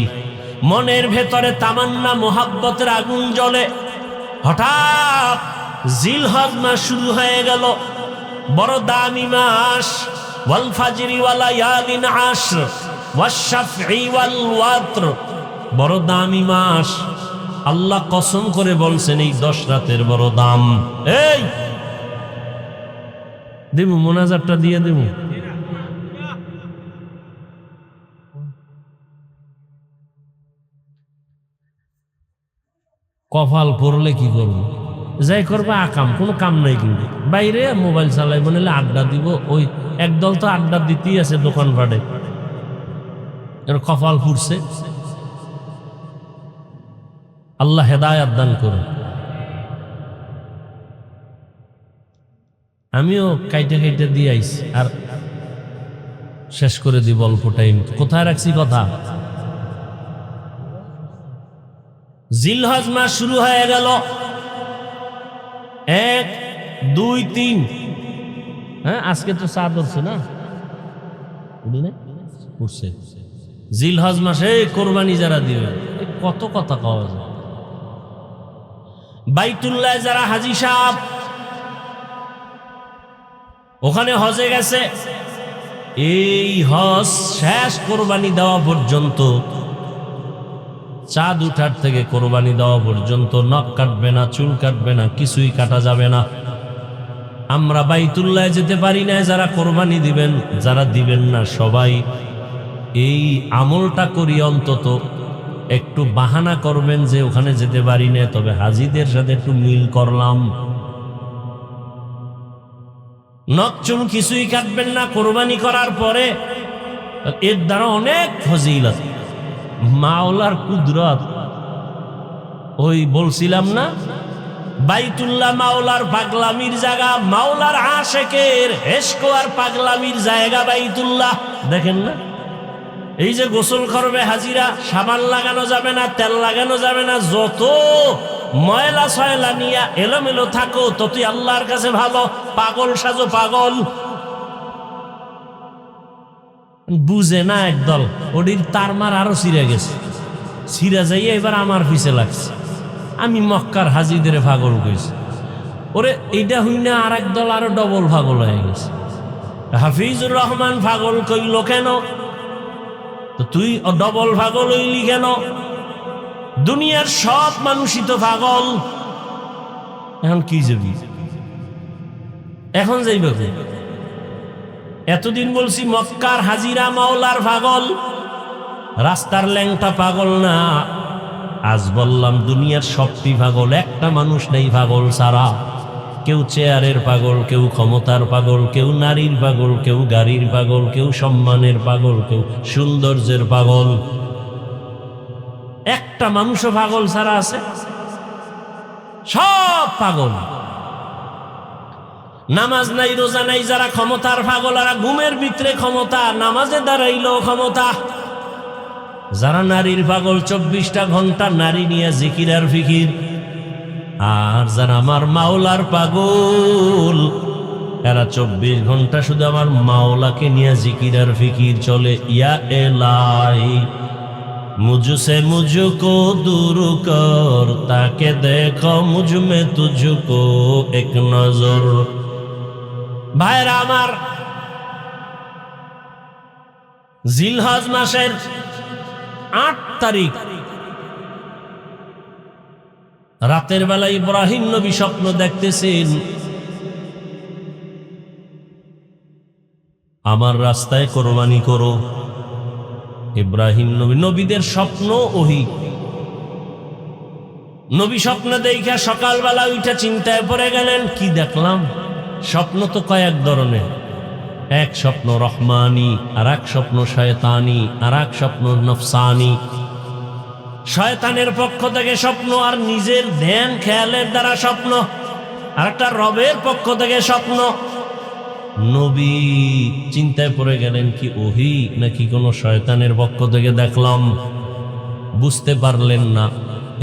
মনের ভেতরে তামান্না মোহাব্বতের আগুন জ্বলে। হঠাৎ জিলহজ মাস শুরু হয়ে গেল, বড় দামি মাস। ওয়াল ফাজরি ওয়া লায়ালিন আশর ওয়াশ শাফঈ ওয়াল ওয়াতর, বড় দামি মাস। আল্লাহ কসম করে বলছেন এই 10 রাতের বড় দাম। এই দেবো, মোনাজাতটা দিয়ে দেবো। কপাল পড়লে কি করবো, যাই করবো আকাম, কোনো কাম নাই। কিন্তু বাইরে মোবাইল চালাইব, নাহলে আড্ডা দিব। ওই একদল তো আড্ডা দিতেই আছে দোকানপাটে, কপাল পুড়ছে। আল্লাহ হেদায়াত দান করুন। আমিও কাইটে কাইটে দিয়ে আইছি, আর শেষ করে দিব অল্প টাইম। কোথায় রাখছি কথা? জিলহজ মাস শুরু হয়ে গেল, 1, 2, 3। হ্যাঁ, আজকে তো চাঁদ হচ্ছে না, উঠছে। জিলহজ মাসে কোরবানি যারা দিবে, কত কথা কওয়া যায়। বাইতুল্লাহ যারা হাজী সাহেব ওখানে হজে গেছে, এই হজ শেষ কোরবানি দেওয়া পর্যন্ত, চাঁদ উঠার থেকে কোরবানি দেওয়া পর্যন্ত নখ কাটবে না, চুল কাটবে না, কিছুই কাটা যাবে না। আমরা বাইতুল্লাহ যেতে পারি না, যারা কোরবানি দিবেন, যারা দিবেন না সবাই এই আমলটা করি, অন্তত একটু বাহানা করবেন যে ওখানে যেতে পারি না, তবে হাজীদের সাথে একটু মিল করলাম। নখ চুল কিছুই কাটবেন না কোরবানি করার পরে। এর দ্বারা অনেক ফজিলত, মাওলার কুদরত। ওই বলছিলাম না, বাইতুল্লাহ মাওলার পাগলামির জায়গা, মাওলার আশেকের এশক আর পাগলামির জায়গা বাইতুল্লাহ। দেখেন না, এই যে গোসল করবে হাজিরা, সাবান লাগানো যাবে না, তেল লাগানো যাবে না, যত ময়লা সয়লা নিয়ে এলোমেলো থাকো ততই আল্লাহর কাছে ভালো। পাগল সাজো, পাগল বুঝে না একদল, ওটির তার মার আরো ছিঁড়ে গেছে, ছিঁড়ে যাইয়া এবার আমার পিছে লাগছে। আমি মক্কার হাজিদের পাগল কইছি। ওরে এইটা হই না আর একদল আরো ডবল পাগল হয়ে গেছে। হাফিজুর রহমান পাগল কইল কেন? তো তুই ডবল পাগল হইলি কেন? দুনিয়ার সব মানুষই তো পাগল। এখন কি যাবি? এখন যাইবে কি? এতদিন বলছি মক্কার হাজিরা মাওলার পাগল, রাস্তার ল্যাংটা পাগল না। আজ বললাম দুনিয়ার সবটি পাগল, একটা মানুষ নেই পাগল ছাড়া। কেউ চেয়ারের পাগল, কেউ ক্ষমতার পাগল, কেউ নারীর পাগল, কেউ গাড়ির পাগল, কেউ সম্মানের পাগল, কেউ সৌন্দর্যের পাগল। একটা মানুষও পাগল ছাড়া আছে? সব পাগল। নামাজ নাই, রোজা নাই, যারা ক্ষমতার পাগল, আর ঘুমের ভিতরে ক্ষমতা, নামাজে দাঁড়াইলেও ক্ষমতা। যারা নারীর পাগল, 24টা ঘন্টা নারী নিয়ে জিকির আর ফিকির। আর যারা আমার মাওলার পাগল, এরা 24 ঘন্টা শুধু আমার মাওলাকে নিয়ে জিকির আর ফিকির চলে। ইয়া এলাহি মুঝসে মুঝকো দূর কর, তাকে দেখো মুঝমে তুঝকো এক নজর। ভাইরা আমার, জিলহজ মাসের 8 তারিখ রাতের বেলা ইব্রাহিম নবী স্বপ্ন দেখতেছেন, আমার রাস্তায় কোরবানি করো। ইব্রাহিম নবী, নবীদের স্বপ্ন ওহী। নবী স্বপ্ন দেখা সকালবেলা উঠে চিন্তায় পড়ে গেলেন, কি দেখলাম? স্বপ্ন তো কয়েক ধরনের, এক স্বপ্ন রহমানি, আর এক স্বপ্ন শয়তানি, আর এক স্বপ্ন নফসানি। শয়তানের পক্ষ থেকে স্বপ্ন, আর নিজের ধ্যান খেয়ালের দ্বারা স্বপ্ন, আর একটা রবের পক্ষ থেকে স্বপ্ন। নবী চিন্তায় পড়ে গেলেন, কি ওহী নাকি কোনো শয়তানের পক্ষ থেকে দেখলাম? বুঝতে পারলেন না।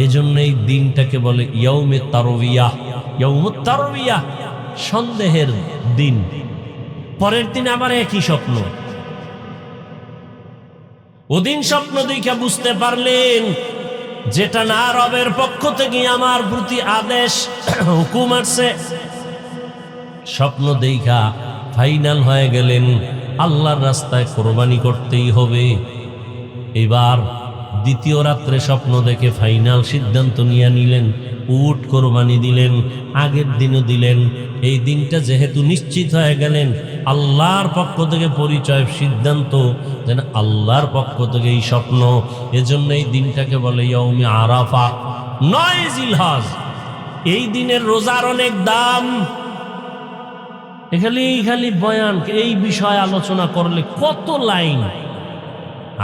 এজন্য এই দিনটাকে বলে ইয়াউমে তারবিয়াহ। ইয়াউমুত তারবিয়াহ, সন্দেহের দিন। পরের দিন আবার একই স্বপ্ন। ওদিন স্বপ্ন দেখা বুঝতে পারলেন যেটা না রবের পক্ষ থেকে আমার প্রতি আদেশ হুকুম আসছে। স্বপ্ন দেখা ফাইনাল হয়ে গেলেন, আল্লাহর রাস্তায় কোরবানি করতেই হবে। এবার দ্বিতীয় রাত্রে স্বপ্ন দেখে ফাইনাল সিদ্ধান্ত নিয়ে নিলেন, উট কোরবানি দিলেন। আগের দিনও দিলেন। এই দিনটা যেহেতু নিশ্চিত হয়ে গেলেন, আল্লাহর পক্ষ থেকে পরিচয়, সিদ্ধান্ত যেন আল্লাহর পক্ষ থেকে এই স্বপ্ন। এজন্য এই দিনটাকে বলে ইয়াউমে আরাফা, 9 জিলহজ। এই দিনের রোজার অনেক দাম। খালি বয়ান, এই বিষয় আলোচনা করলে কত লাইন।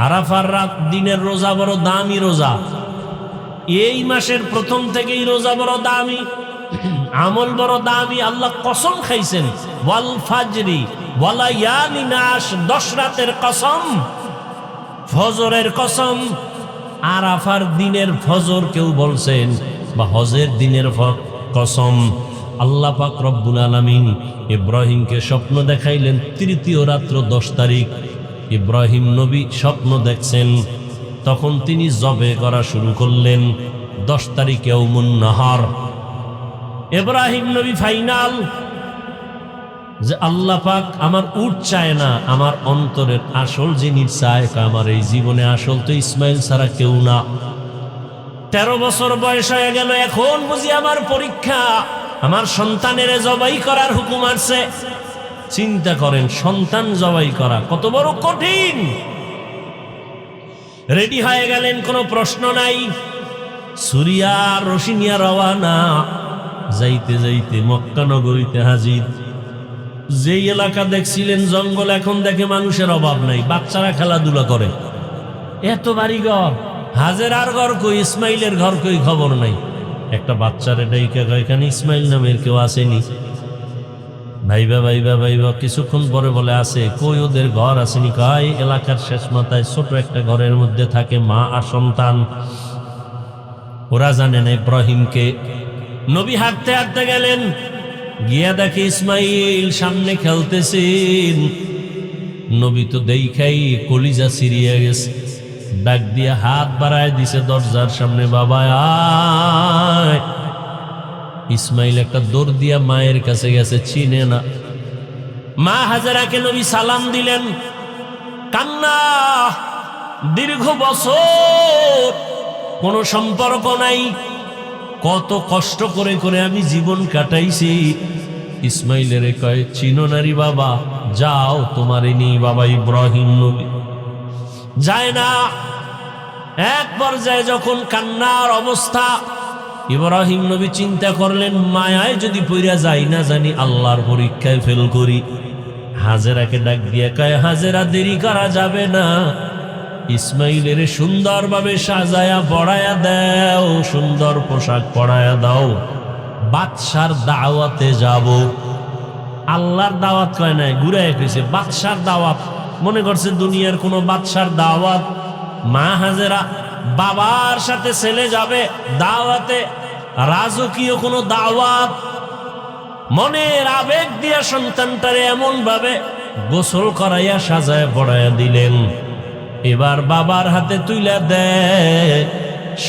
আরাফার রাত দিনের রোজা বড় দামি রোজা। এই মাসের প্রথম থেকেই রোজা বড় দামি, আমল বড় দামি। আল্লাহ কসম খাইছেন, ওয়াল ফাজরি ওয়ালায়ালিন আশর, 10 রাতের কসম, ফজরের কসম। আরাফার দিনের ফজর কেউ বলছেন, বা হজের দিনের কসম। আল্লাহ পাক রব্বুল আলামিন ইব্রাহিমকে স্বপ্ন দেখাইলেন তৃতীয় রাত্র 10 তারিখ। ইব্রাহিম নবী স্বপ্ন দেখছেন, তখন তিনি জবে করা শুরু করলেন। 10 তারিখ ইয়াউমুন নাহার। ইব্রাহিম নবী ফাইনাল যে আল্লাহ পাক আমার উট চায় না, আমার অন্তরের আসল জিনিস চায়। আমার এই জীবনে আসল তো ইসমাইল ছাড়া কেউ না। 13 বছর বয়স হয়ে গেল, এখন বুঝি আমার পরীক্ষা, আমার সন্তানের জবাই করার হুকুম আসছে। চিন্তা করেন, সন্তান জবাই করা কত বড় কঠিন। রেডি হয়ে গেলেন, কোনো প্রশ্ন নাই। সুরিয়া রশিনিয়া রওয়ানা। যাইতে যাইতে মক্কা নগরীতে হাজির। যেই এলাকা দেখছিলেন জঙ্গল, এখন দেখে মানুষের অভাব নাই, বাচ্চারা খেলাধুলা করে। এত বাড়িঘর, হাজেরার ঘর কই, ইসমাইলের ঘর কই, খবর নাই। একটা বাচ্চারে ডাইকা এখানে ইসমাইল নামের কেউ আসেনি। ভাইবা ভাইবা ভাইবা, কিছুক্ষণ পরে বলে আছে, কই ওদের ঘর আসেনি। কয় এলাকার শেষ মাথায় ছোট একটা ঘরের মধ্যে থাকে মা আর সন্তান। ওরা জানে না ইব্রাহিমকে। নবী হাঁটতে হাঁটতে গেলেন, গিয়া দেখে ইসমাইল সামনে খেলতেছেন। নবী তো দেখাই কলিজা সিরিয়া গেছে। ডাক দিয়ে হাত বাড়ায় দিছে দরজার সামনে, বাবা আয়। ইসমাইল একটা দৌড় দিয়া মায়ের কাছে গেছে, চিনে না। মা হাজেরাকে নবী সালাম দিলেন, কান্না। দীর্ঘ বছর কোনো সম্পর্ক নাই, কত কষ্ট করে করে আমি জীবন কাটাইছি। ইসমাইলের কয়, চিনো নারী বাবা, যাও তোমার নিয়ে বাবা ইব্রাহিম নবী। যায় না। এক পর্যায়ে যখন কান্নার অবস্থা, ইব্রাহিম নবী চিন্তা করলেন, মায়ায় যদি পইরা যাই না জানি আল্লাহর পরীক্ষায় ফেল করি। হাজেরাকে ডাক দিয়ে কয়, হাজেরা দেরি করা যাবে না, ইসমাইলের সুন্দরভাবে সাজায়া পড়ায়া দাও, সুন্দর পোশাক পড়ায়া দাও, বাদশার দাওয়াতে যাব। আল্লাহর দাওয়াত কয় নাই, ঘুরায় কইছে বাদশার দাওয়াত। মনে করছে দুনিয়ার কোনো বাদশার দাওয়াত। মা হাজেরা বাবার সাথে ছেলে যাবে দাওয়াতে, রাজকীয় কোনো দাওয়াত। মনের আবেগ দিয়া সন্তানটারে এমন ভাবে গোসল করাইয়া সাজায় পড়াইয়া দিলেন। এবার বাবার হাতে তুইলা দেয়,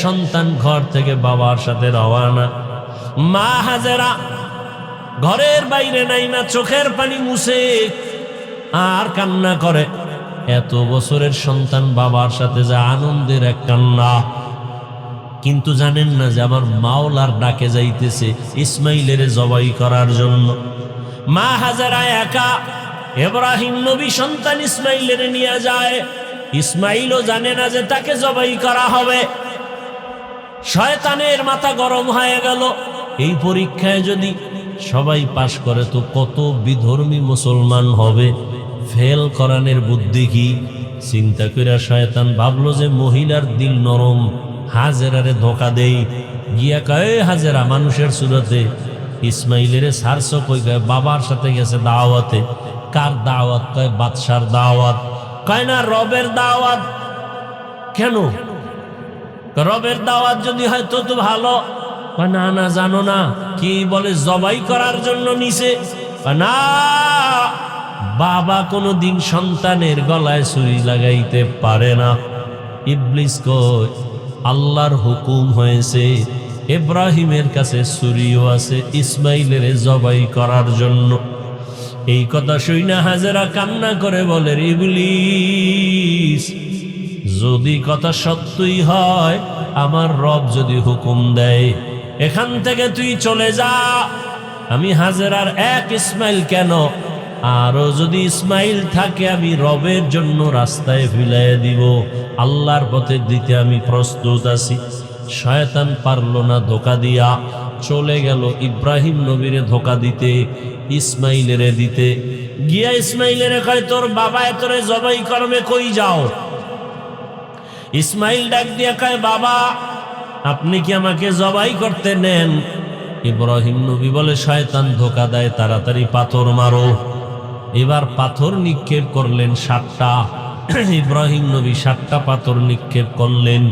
সন্তান ঘর থেকে বাবার সাথে রওয়ানা। মা হাজেরা ঘরের বাইরে নাই না, চোখের পানি মুছে আর কান্না করে। এত বছরের সন্তান বাবার সাথে যা আনন্দের এক কান্না, কিন্তু জানেন না যে আমার মাওলার ডাকে যাইতেছে ইসমাইলের জবাই করার জন্য। মা হাজেরা একা, ইব্রাহিম নবী সন্তান ইসমাইলের নিয়ে যায়। ইসমাইলও জানে না যে তাকে জবাই করা হবে। শয়তানের মাথা গরম হয়ে গেল, এই পরীক্ষায় যদি সবাই পাশ করে তো কত বিধর্মী মুসলমান হবে, ফেল করানোর বুদ্ধি কি? চিন্তা করে শয়তান ভাবলো যে মহিলার দিল নরম, হাজেরারে ধোকা দেই। গিয়া কয়, হাজেরা মানুষের সুরতে ইসমাইলের সারস কই, কয় বাবার সাথে গেছে দাওয়াতে। কার দাওয়াত? কয় বাদশার দাওয়াত। কয় না, রবের দাওয়াত। কেন? রবের দাওয়াত যদি হয় তো তো ভালো। না না, জানো না কি বলে, জবাই করার জন্য নিছে। না, বাবা কোনো দিন সন্তানের গলায় ছুরি লাগাইতে পারে না। ইবলিস কয়, আল্লাহর হুকুম হয়েছে, ইব্রাহিমের কাছে ছুরিও আছে ইসমাইলের জবাই করার জন্য। এই কথা শুইনা হাজেরা কান্না করে বলে, ইবলিস, যদি কথা সত্যই হয়, আমার রব যদি হুকুম দেয় এখান থেকে তুই চলে যা, আমি হাজেরার এক ইসমাইল কেন, আরো যদি ইসমাইল থাকে আমি রবের জন্য রাস্তায় ফিলাই দিব, আল্লাহর পথে দিতে আমি প্রস্তুত আছি। শয়তান পারল না, ধোকা দিয়া চলে গেল ইব্রাহিম নবীরে ধোকা দিতে, ইসমাইলেরে দিতে। গিয়া ইসমাইলেরে কয়, তোর বাবা তোরে জবাই করবে, কই যাও? ইসমাইল ডাক দিয়া কয়, বাবা আপনি কি আমাকে জবাই করতে নেন? ইব্রাহিম নবী বলে, শয়তান ধোকা দেয়, তাড়াতাড়ি পাথর মারো। এবার পাথর নিক্ষেপ করলেন 7টা। ইব্রাহিম নবী 7টা পাথর নিক্ষেপ করলেন।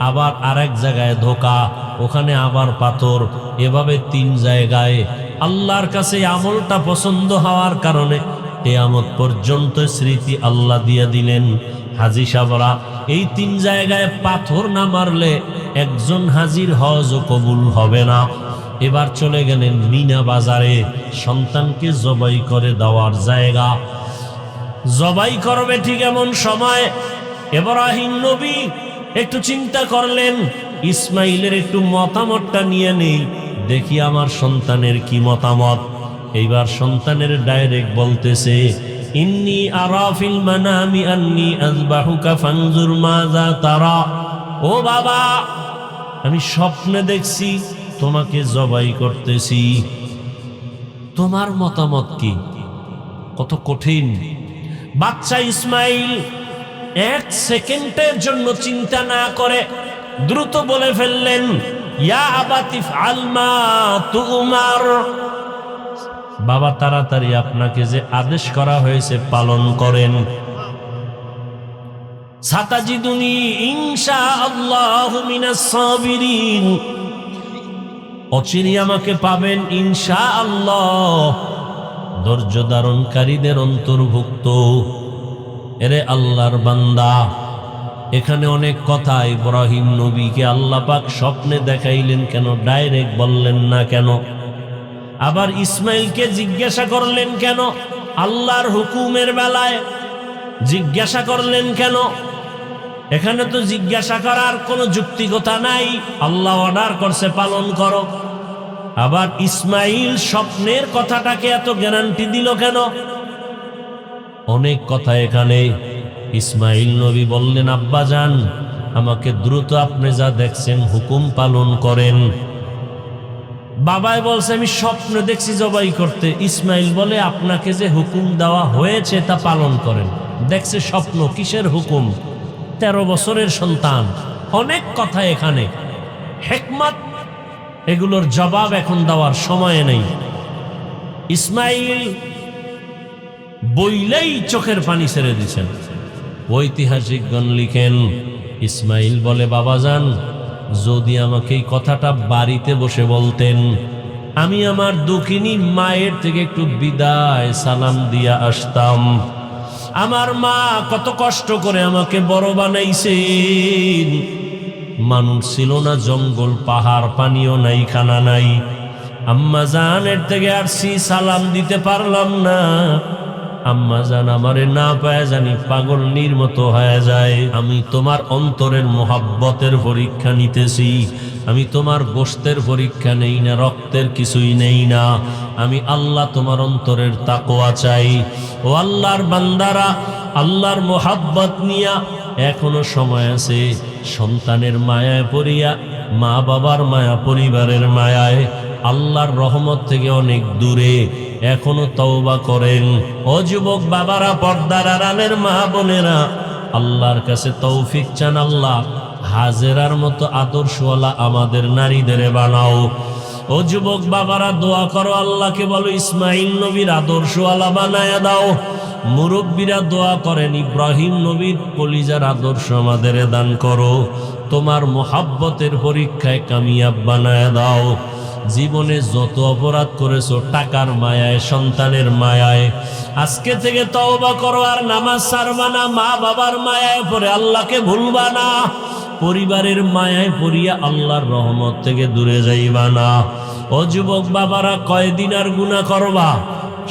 আবার আরেক জায়গায় ধোকা, ওখানে আবার পাথর, এভাবে 3 জায়গায়। আল্লাহর কাছে আমলটা পছন্দ হওয়ার কারণে কিয়ামত পর্যন্ত স্মৃতি আল্লাহ দিয়ে দিলেন। হাজী সাহেবরা এই 3 জায়গায় পাথর না মারলে একজন হাজির হজও কবুল হবে না। এবার চলে গেলেন মিনা বাজারে, সন্তানকে জবাই করে দেওয়ার জায়গা। জবাই করবে ঠিক এমন সময় ইব্রাহিম নবী একটু চিন্তা করলেন, ইসমাইলের একটু মতামতটা নিয়ে নেই, দেখি আমার সন্তানের কি মতামত। এইবার সন্তানের ডাইরেক্ট বলতেছে, ইন্নী আরা ফিল মানামি আন্নী আযবাহুকা ফানজুর মাযা তারা। ও বাবা, আমি স্বপ্নে দেখছি তোমাকে জবাই করতেছি, তোমার মতামত কি? কত কঠিন। বাচ্চা ইসমাইল 1 সেকেন্ডের জন্য চিন্তা না করে দ্রুত বলে ফেললেন, ইয়া আবাতি ফাল মা তুমার। বাবা তাড়াতাড়ি আপনাকে যে আদেশ করা হয়েছে পালন করেন। সাতাজিদুনি ইনশাআল্লাহু মিনাস সাবিরিন, অচিরেই আমাকে পাবেন ইনশাআল্লাহ ধৈর্য ধারণকারীদের অন্তর্ভুক্ত। এরে আল্লাহর বান্দা, এখানে অনেক কথা। ইব্রাহিম নবীকে আল্লাহ পাক স্বপ্নে দেখাইলেন কেন, ডাইরেক্ট বললেন না কেন? আবার ইসমাইলকে জিজ্ঞাসা করলেন কেন? আল্লাহর হুকুমের বেলায় জিজ্ঞাসা করলেন কেন? এখানে তো জিজ্ঞাসা করার কোনো যুক্তিকতা নাই। আল্লাহ অর্ডার করছে পালন করো। আবার ইসমাইল স্বপ্নের কথাটাকে এত গ্যারান্টি দিল কেন? অনেক কথা এখানে। ইসমাইল নবী বললেন, আব্বা যান, আমাকে দ্রুত আপনি যা দেখছেন হুকুম পালন করেন। বাবাই বলছে, আমি স্বপ্ন দেখছি জবাই করতে। ইসমাইল বলে, আপনাকে যে হুকুম দেওয়া হয়েছে তা পালন করেন। দেখছে স্বপ্ন, কিসের হুকুম? 13 বছরের সন্তান। অনেক কথা এখানে, হিকমত, এগুলোর জবাব এখন দেওয়ার সময় নেই। ইসমাইল বইলেই চোখের পানি ছেড়ে দিচ্ছেন। ঐতিহাসিকগণ লিখেন, ইসমাইল বলে, বাবা যান, যদি আমাকে এই কথাটা বাড়িতে বসে বলতেন, আমি আমার দুঃখিনী মায়ের থেকে একটু বিদায় সালাম দিয়া আসতাম। আমার মা কত কষ্ট করে আমাকে বড় বানাইছেন। মানুষ ছিল না, জঙ্গল পাহাড়, পানিও নাই, খানা নাই। আম্মা জানের থেকে আসছি, সালাম দিতে পারলাম না। আম্মা জান আমারে না পায় জানি পাগলনির মতো হয়ে যায়। আমি তোমার অন্তরের মোহাব্বতের পরীক্ষা নিতেছি। আমি তোমার গোশতের পরীক্ষা নেই না, রক্তের কিছুই নেই না। আমি আল্লাহ তোমার অন্তরের তাকওয়া চাই। ও আল্লাহর বান্দারা, আল্লাহর মোহাব্বত নিয়া এখনো সময় আছে। সন্তানের মায়ায় পড়িয়া, মা বাবার মায়া, পরিবারের মায়ায় আল্লাহর রহমত থেকে অনেক দূরে এখনো তওবা করেন। ও যুবক বাবারা, পর্দার আড়ালের মা বোনেরা, আল্লাহর কাছে তৌফিক চান। আল্লাহ হাজেরার মতো আদর্শওয়ালা আমাদের নারীদের বানাও। ও যুবক বাবারা, দোয়া করো, আল্লাহকে বলো ইসমাইল নবীর আদর্শওয়ালা বানায়া দাও। মুরব্বীরা দোয়া করেন, ইব্রাহিম নবীর কলিজার আদর্শ আমাদের দান করো। তোমার মোহাব্বতের পরীক্ষায় কামিয়াব বানায়া দাও। জীবনে যত অপরাধ করেছো, টাকার মায়ায়, সন্তানের মায়ায়, আজকে থেকে তওবা করো। আর নামাজ ছাড়বা না, মা বাবার মায়ায় পড়ে আল্লাহকে ভুলবা না, পরিবারের মায়ায় পড়িয়া আল্লাহর রহমত থেকে দূরে যাইবা না। ও যুবক বাবারা, কয়দিন আর গুনাহ করবা?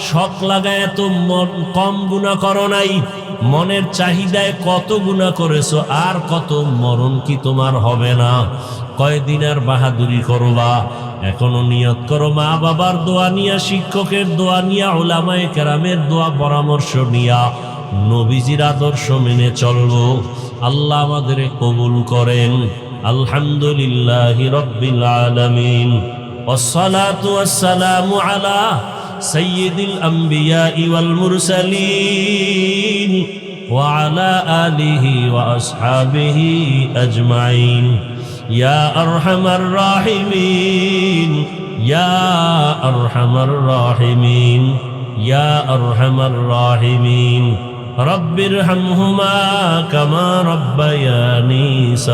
শখ লাগায় তো কম গুনাহ করো নাই। মনের চাহিদায় কত গুনাহ করেছো, আর কত মরণ কি তোমার হবে না? কয়দিন আর বাহাদুরি করবা? এখনো নিয়ত করো, মা বাবার দোয়া নিয়া, শিক্ষকের দোয়া নিয়া, উলামায়ে কেরামের দোয়া পরামর্শ নিয়া নবীজির আদর্শ মেনে চলবো। আল্লাহ আমাদের কবুল করেন। আলহামদুলিল্লাহি রাব্বিল আলামিন, ওয়াসসালাতু ওয়াসসালামু আলা সাইয়্যিদিল আমবিয়াই ওয়াল মুরসালিন ওয়া আলা আলিহি ওয়া আসহাবিহি আজমাইন। ইয়া আরহামার রাহিমিন, ইয়া আরহামার রাহিমিন, ইয়া আরহামার রাহিমিন। রব্বিরহামহুমা কামা রাব্বায়ানি